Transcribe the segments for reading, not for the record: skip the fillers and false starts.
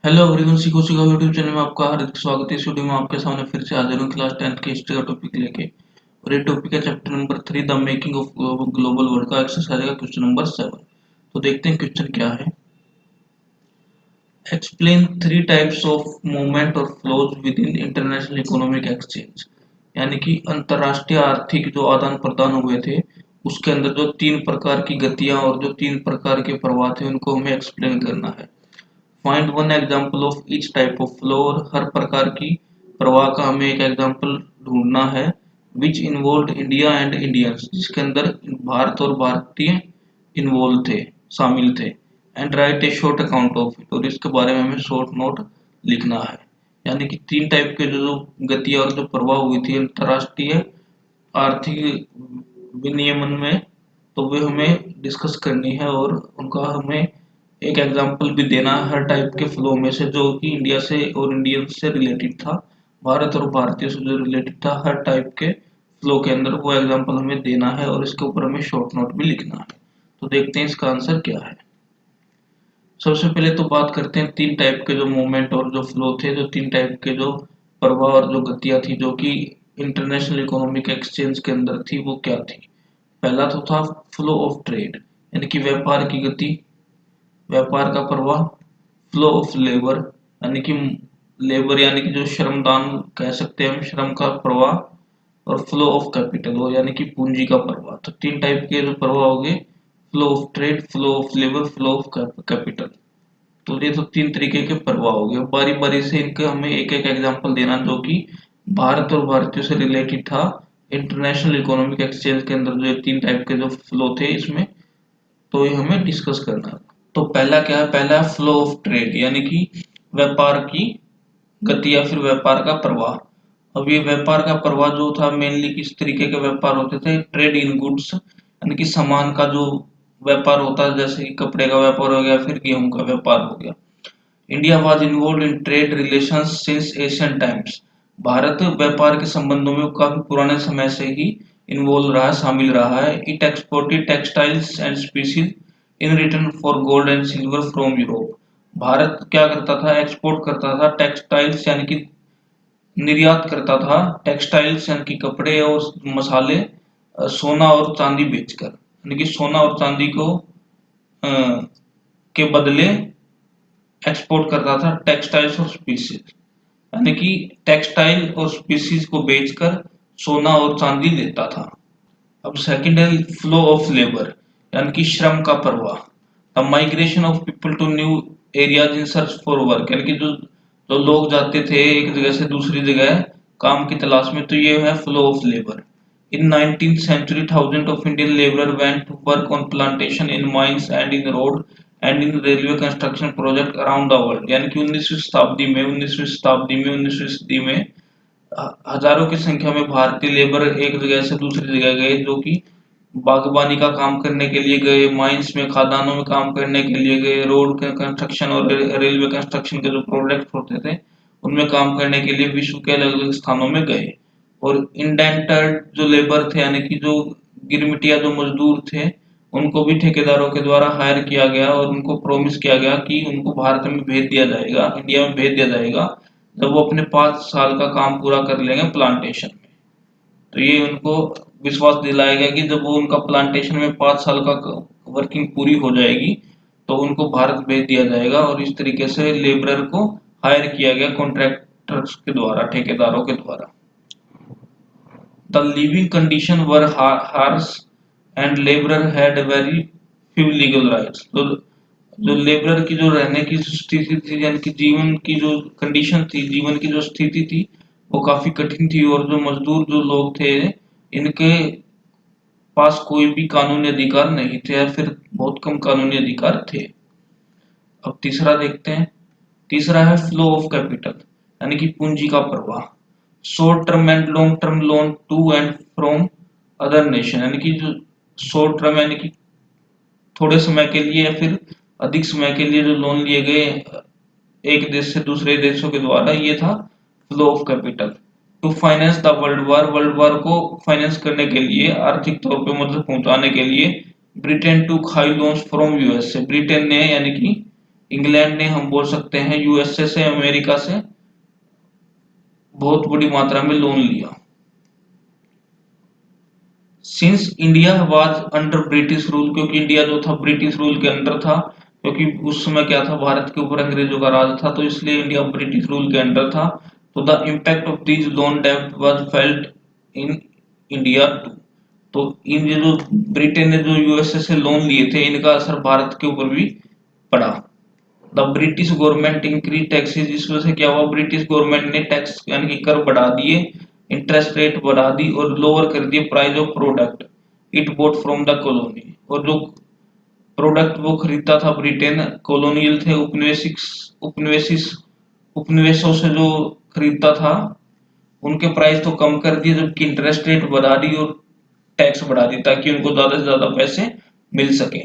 Hello everyone, सीखो सीखो YouTube channel में आपका हार्दिक स्वागत है। इस वीडियो में आपके सामने फिर से हाजिर हूँ क्लास 10th के हिस्ट्री का टॉपिक लेके। और ये टॉपिक है chapter number 3 the making of global world का एक्सरसाइज का क्वेश्चन नंबर 7। तो देखते हैं क्वेश्चन क्या है। एक्सप्लेन 3 टाइप्स ऑफ मूवमेंट और flows with in international economic exchange. यानी कि अंतरराष्ट्रीय आर्थिक जो आदान प्रदान हुए थे उसके अंदर जो 3 प्रकार की गतियां और जो 3 प्रकार के प्रवाह थे उनको हमें एक्सप्लेन करना है। Find one example of each type of flow, और हर प्रकार की प्रवाह का हमें एक एग्जाम्पल ढूंढना है। Which involve India and Indians, जिसके अंदर भारत और भारतीय इन्वॉल्व थे, शामिल थे। And right A short account of it, और इसके बारे में हमें शॉर्ट नोट लिखना है। यानी कि 3 टाइप के जो गतियां और जो प्रवाह हुई थी अंतरराष्ट्रीय आर्थिक विनियमन में, तो वे हमें डिस्कस करनी है और उनका हमें एक एग्जाम्पल भी देना है हर टाइप के फ्लो में से जो कि इंडिया से और इंडियन से रिलेटेड था, भारत और भारतीय से जो रिलेटेड था। हर टाइप के फ्लो के अंदर वो एग्जाम्पल हमें देना है और इसके ऊपर हमें शॉर्ट नोट भी लिखना है। तो देखते हैं इसका आंसर क्या है। सबसे पहले तो बात करते हैं 3 टाइप के जो मूवमेंट और जो फ्लो थे, जो 3 टाइप के जो प्रवाह और जो गतियां थी जो कि इंटरनेशनल इकोनॉमिक एक्सचेंज के अंदर थी, वो क्या थी। पहला तो था फ्लो ऑफ ट्रेड, यानी कि व्यापार की गति, व्यापार का प्रवाह। फ्लो ऑफ लेबर, यानी कि लेबर यानी कि जो श्रमदान कह सकते हैं हम, श्रम का प्रवाह। और फ्लो ऑफ कैपिटल, और यानी कि पूंजी का प्रवाह। तो 3 टाइप के जो प्रवाह हो गए, flow of trade, flow of labour, flow of capital. तो ये तो 3 तरीके के प्रवाह हो गए। बारी बारी से इनके हमें एक एक एग्जांपल देना जो कि भारत और भारतीयों से रिलेटेड था इंटरनेशनल इकोनॉमिक एक्सचेंज के अंदर, जो 3 टाइप के जो फ्लो थे इसमें, तो ये हमें डिस्कस करना है। तो पहला क्या है, पहला है फ्लो ऑफ ट्रेड, यानी कि व्यापार की गति या फिर व्यापार का प्रवाह। अब ये व्यापार का प्रवाह जो था मेनली किस तरीके के व्यापार होते थे, ट्रेड इन गुड्स, यानी कि सामान का जो व्यापार होता है, जैसे कि कपड़े का व्यापार हो गया, फिर गेहूं का व्यापार हो गया। India was involve in trade relations since Asian times. Bharat व्यापार के संबंधों में काफी पुराने समय से ही इन्वॉल्व रहा, शामिल रहा है। It exported textiles and species in return for gold and silver from Europe. Bharat क्या करता था, एक्सपोर्ट करता था टेक्सटाइल्स, यानी कि निर्यात करता था टेक्सटाइल्स यानी कि कपड़े और मसाले, सोना और चांदी बेचकर, यानी कि सोना और चांदी को के बदले एक्सपोर्ट करता था टेक्सटाइल्स और स्पीसीज, यानी कि टेक्सटाइल और स्पीसीज को बेचकर सोना और चांदी लेता था। अब सेकंड है फ्लो ऑफ लेबर, यानी कि श्रम का प्रवाह। The migration of people to new areas in search for work, यानी कि जो जो लोग जाते थे एक जगह से दूसरी जगह काम की तलाश में, तो ये है flow of labour. In 19th century thousands of Indian laborer went to work on plantation, in mines and in road and in railway construction project around the world। यानी कि 19वीं सदी में हजारों की संख्या में भारतीय लेबर एक जगह से दूसरी जगह गए, जो कि बागवानी का काम करने के लिए गए, माइंस में खादानों में काम करने के लिए गए, रोड के कंस्ट्रक्शन और रेलवे कंस्ट्रक्शन के जो प्रोजेक्ट होते थे उनमें काम करने के लिए विश्व के अलग अलग स्थानों में गए। और इंडेंटर्ड जो लेबर थे, यानी कि जो गिरमिटिया जो मजदूर थे, उनको भी ठेकेदारों के द्वारा हायर किया गया और उनको प्रॉमिस किया गया कि उनको भारत में भेज दिया जाएगा, इंडिया में भेज दिया जाएगा, जब वो अपने 5 साल का काम पूरा कर लेंगे प्लांटेशन में। तो ये उनको विश्वास दिलाया गया कि जब वो उनका प्लांटेशन में 5 साल का वर्किंग पूरी हो जाएगी तो उनको भारत भेज दिया जाएगा। और इस तरीके से लेबरर को हायर किया गया कॉन्ट्रैक्टर्स के द्वारा, ठेकेदारों के द्वारा। The living condition were harsh and labourer had very few legal rights. तो जो लेबरर की जो रहने की स्थिति थी, यानी कि जीवन की जो कंडीशन थी, जीवन की जो स्थिति थी, वो काफी कठिन थी। और जो मजदूर जो लोग थे, इनके पास कोई भी कानूनी अधिकार नहीं थे या फिर बहुत कम कानूनी अधिकार थे। अब तीसरा देखते हैं। तीसरा है फ्लो ऑफ कैपिटल, यानी कि पूंजी का प्रवाह। Short term and long term loan to and from other nation, यानी कि जो शॉर्ट टर्म यानी कि थोड़े समय के लिए या फिर अधिक समय के लिए जो लोन लिए गए एक देश से दूसरे देशों के द्वारा, ये था flow of capital. To finance the world war को फाइनेंस करने के लिए, आर्थिक तौर पे मदद पहुंचाने के लिए, Britain to high loans from US से, ब्रिटेन ने यानी कि इंग्लैंड ने, हम बोल सकते हैं, यूएसए से, अमेरिका से बहुत बड़ी मात्रा में लोन लिया। Since India was under British rule, क्योंकि इंडिया जो था ब्रिटिश रूल के अंडर था, क्योंकि उस समय क्या था, भारत के ऊपर अंग्रेजों का राज था, तो इसलिए इंडिया ब्रिटिश रूल के अंडर था। तो the impact of these loan डेब्ट was felt in India too. तो इन ये जो ब्रिटेन ने जो यूएसए से लोन लिए थे, इनका असर भारत के ऊपर भी पड़ा। The British government increase taxes, इस वजह से क्या हुआ, ब्रिटिश गवर्नमेंट ने टैक्स यानी कि कर बढ़ा दिए, इंटरेस्ट रेट बढ़ा दी और लोअर कर दिए price of product it boat from the colony. और जो प्रोडक्ट वो खरीदता था ब्रिटेन, कॉलोनियल थे, उपनिवेशिस उपनिवेशों से जो खरीदता था, उनके प्राइस तो कम कर दिए, जबकि इंटरेस्ट रेट बढ़ा दी और टैक्स बढ़ा दी, ताकि उनको ज्यादा से ज्यादा पैसे मिल सके।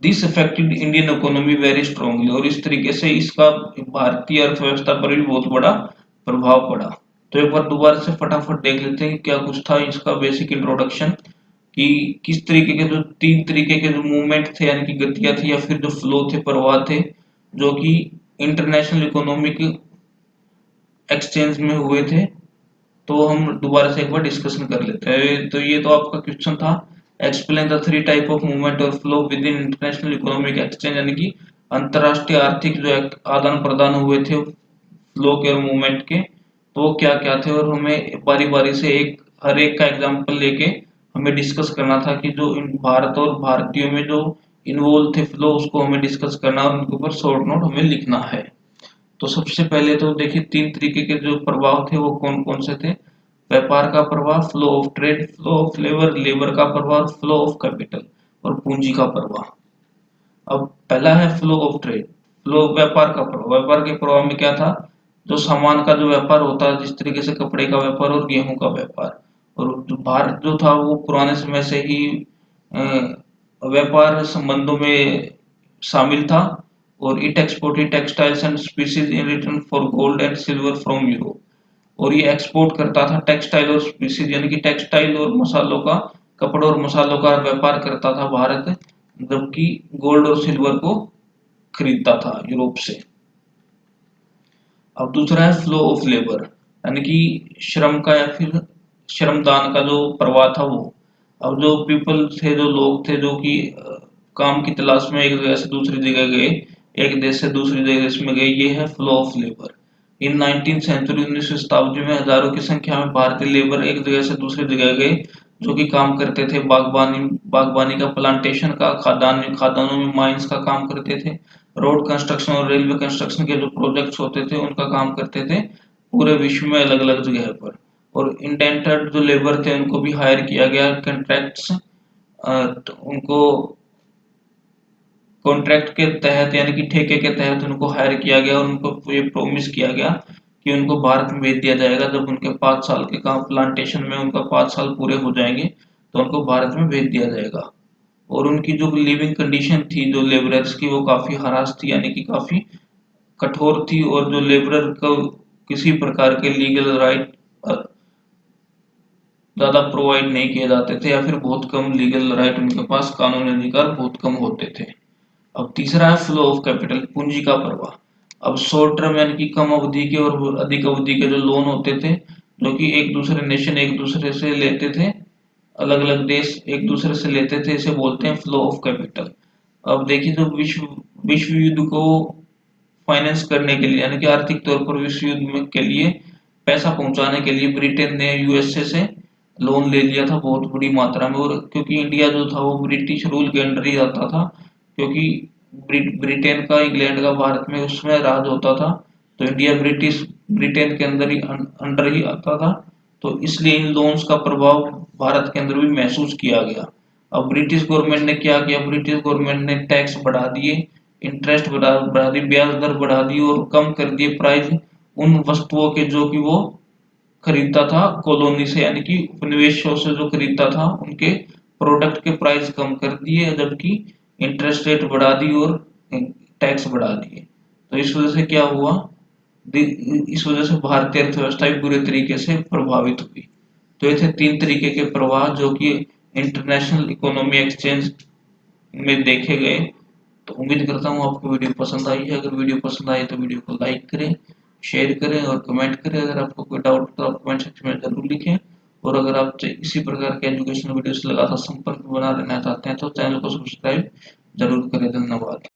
This affected Indian economy very strongly, और इस तरीके से इसका भारतीय अर्थव्यवस्था पर भी बहुत बड़ा प्रभाव पड़ा। तो एक बार दोबारा से फटाफट देख लेते हैं कि क्या कुछ था इसका बेसिक इंट्रोडक्शन, कि किस तरीके के जो तीन तरीके के जो मूवमेंट थे यानी कि गतियां थी या फिर जो फ्लो थे, प्रवाह थे, जो कि इंटरनेशनल इकोनॉमिक एक्सचेंज में हुए थे। तो हम दोबारा से एक बार डिस्कशन कर लेते हैं। तो ये तो आपका क्वेश्चन था, explain the three type of movement और flow within international economic exchange, यानी कि अंतरराष्ट्रीय आर्थिक जो आदान प्रदान हुए थे फ्लो के और मूवमेंट के, तो वो क्या क्या थे, और हमें बारी बारी से एक हर एक का एग्जाम्पल लेके हमें डिस्कस करना था कि जो भारत और भारतीयों में जो इन्वॉल्व थे फ्लो, उसको हमें डिस्कस करना और उनके ऊपर शॉर्ट नोट हमें लिखना है। तो सबसे पहले तो देखिए तीन तरीके के जो प्रभाव थे वो कौन कौन से थे। व्यापार का प्रभाव, flow of trade, flow of labour, labour का प्रभाव, फ्लो ऑफ कैपिटल और पूंजी का प्रवाह। अब पहला है फ्लो ऑफ ट्रेड, फ्लो व्यापार का प्रभाव। व्यापार के प्रभाव में क्या था, जो सामान का जो व्यापार होता है, जिस तरीके से कपड़े का व्यापार और गेहूं का व्यापार, और जो भारत जो था वो पुराने समय से ही व्यापार संबंधों में शामिल था, और it exported textiles and species in return for gold and silver from Europe. और ये एक्सपोर्ट करता था टेक्सटाइल और स्पीसीज यानी कि टेक्सटाइल और मसालों का, कपड़ों और मसालों का व्यापार करता था भारत, जबकि गोल्ड और सिल्वर को खरीदता था यूरोप से। अब दूसरा है फ्लो ऑफ लेबर, यानी कि श्रम का या फिर श्रमदान का जो प्रवाह था वो। अब जो पीपल थे, जो लोग थे, जो कि काम की तलाश में एक जगह से दूसरी जगह गए, एक देश से दूसरी देश में गए, ये है flow of labour. In 19th century, 19वीं शताब्दी में हजारों की संख्या में भारतीय लेबर एक जगह से दूसरी जगह गए, जो कि काम करते थे बागबानी बागबानी का, प्लांटेशन का, खादानों में माइंस का काम करते थे, रोड कंस्ट्रक्शन और रेलवे कंस्ट्रक्शन के जो प्रोजेक्ट्स होते थे उनका काम करते थे पूरे विश्व में अलग अलग जगह पर। और इंडेंटेड जो लेबर थे उनको भी हायर किया गया, कॉन्ट्रैक्ट्स, उनको कॉन्ट्रैक्ट के तहत यानी कि ठेके के तहत उनको हायर किया गया, और उनको ये प्रॉमिस किया गया कि उनको भारत में भेज दिया जाएगा जब उनके 5 साल के काम प्लांटेशन में उनका 5 साल पूरे हो जाएंगे, तो उनको भारत में भेज दिया जाएगा। और उनकी जो लिविंग कंडीशन थी जो लेबरर्स की, वो काफी हरास थी, यानी कि काफी कठोर थी, और जो लेबरर को किसी प्रकार के लीगल राइट ज्यादा प्रोवाइड नहीं किए जाते थे, या फिर बहुत कम लीगल राइट, उनके पास कानूनी अधिकार बहुत कम होते थे। अब तीसरा है फ्लो ऑफ कैपिटल, पूंजी का प्रवाह। अब शॉर्ट टर्म यानी कि कम अवधि के और अधिक अवधि के जो लोन होते थे, जो कि एक दूसरे नेशन एक दूसरे से लेते थे, अलग अलग देश एक दूसरे से लेते थे, इसे बोलते हैं फ्लो ऑफ कैपिटल। अब देखिए, जो विश्व विश्व युद्ध को फाइनेंस करने के लिए यानी कि आर्थिक तौर पर विश्व युद्ध में के लिए पैसा पहुंचाने के लिए ब्रिटेन ने यूएसए से लोन ले लिया था बहुत बड़ी मात्रा में। और क्योंकि इंडिया जो था वो ब्रिटिश रूल के अंडर ही आता था, क्योंकि ब्रिटेन का, इंग्लैंड का भारत में उसमें राज होता था, तो इंडिया ब्रिटेन के अंदर ही अंडर ही आता था, तो इसलिए इन लोन्स का प्रभाव भारत के अंदर भी महसूस किया गया। अब ब्रिटिश गवर्नमेंट ने क्या किया, ब्रिटिश गवर्नमेंट ने टैक्स बढ़ा दिए, इंटरेस्ट बढ़ा दी, ब्याज दर बढ़ा दी, और कम कर दिए प्राइस उन वस्तुओं के जो कि वो खरीदता था कॉलोनी से, यानी कि उपनिवेशों से जो खरीदता था उनके प्रोडक्ट के प्राइस कम कर दिए, जबकि इंटरेस्ट रेट बढ़ा दी और टैक्स बढ़ा दिए। तो इस वजह से क्या हुआ, इस वजह से भारतीय अर्थव्यवस्था भी बुरे तरीके से प्रभावित हुई। तो ये थे तीन तरीके के प्रवाह जो कि इंटरनेशनल इकोनॉमी एक्सचेंज में देखे गए। तो उम्मीद करता हूँ आपको वीडियो पसंद आई है। अगर वीडियो पसंद आई तो वीडियो को लाइक करें, शेयर करें और कमेंट करें। अगर आपको कोई डाउट तो आप कमेंट सेक्शन में जरूर लिखें। और अगर आप इसी प्रकार के एजुकेशनल वीडियो से लगातार संपर्क बना रहना चाहते हैं तो चैनल को सब्सक्राइब जरूर करें। धन्यवाद।